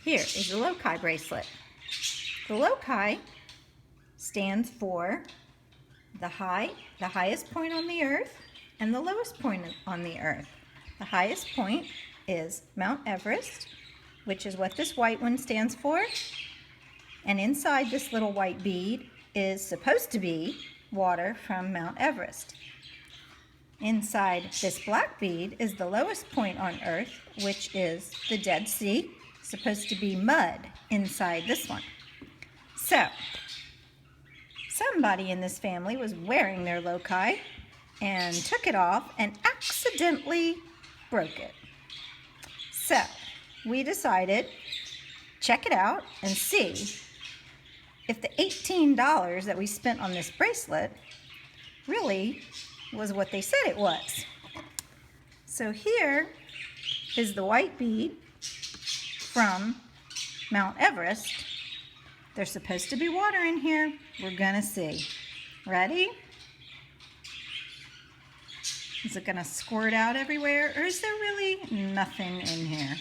Here is the Lokai bracelet. The Lokai stands for the highest point on the earth and the lowest point on the earth. The highest point is Mount Everest, which is what this white one stands for. And inside this little white bead is supposed to be water from Mount Everest. Inside this black bead is the lowest point on earth, which is the Dead Sea. Supposed to be mud inside this one. So, somebody in this family was wearing their Lokai and took it off and accidentally broke it. So, we decided, check it out and see if the $18 that we spent on this bracelet really was what they said it was. So here is the white bead from Mount Everest. There's supposed to be water in here. We're gonna see. Ready? Is it gonna squirt out everywhere, or is there really nothing in here?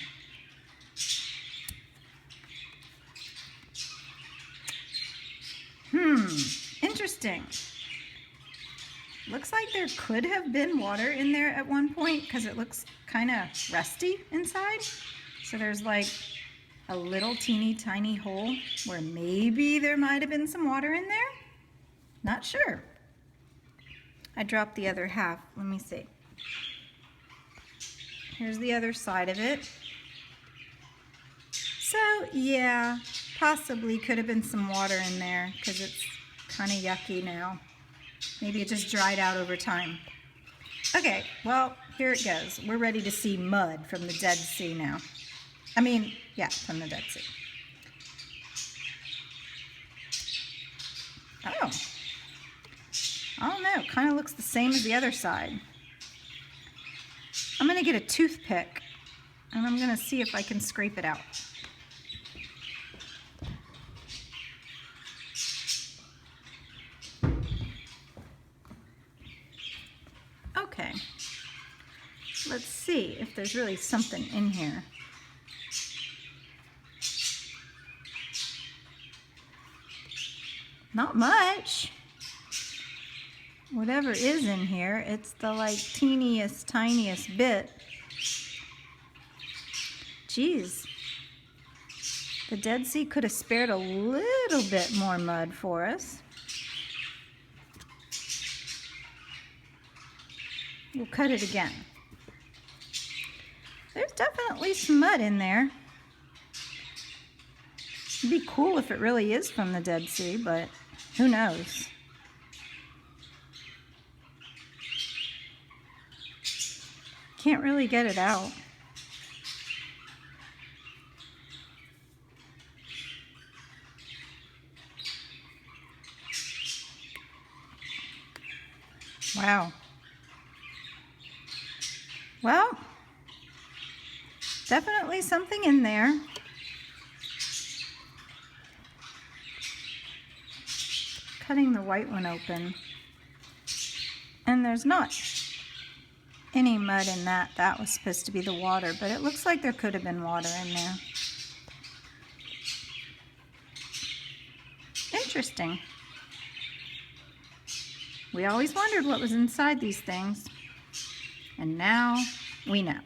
Interesting. Looks like there could have been water in there at one point because it looks kind of rusty inside. So there's like a little teeny tiny hole where maybe there might have been some water in there. Not sure. I dropped the other half. Let me see. Here's the other side of it. So yeah, possibly could have been some water in there because it's kind of yucky now. Maybe it just dried out over time. Okay, well, here it goes. We're ready to see mud from the Dead Sea now. I mean, yeah, from the Dead Sea. Oh. I don't know. It kind of looks the same as the other side. I'm going to get a toothpick, and I'm going to see if I can scrape it out. Okay. Let's see if there's really something in here. Not much. Whatever is in here, it's the like teeniest, tiniest bit. Geez. The Dead Sea could have spared a little bit more mud for us. We'll cut it again. There's definitely some mud in there. It'd be cool if it really is from the Dead Sea, but who knows? Can't really get it out. Wow. Well, definitely something in there. Cutting the white one open. And there's not any mud in that. That was supposed to be the water, but it looks like there could have been water in there. Interesting. We always wondered what was inside these things, and now we know.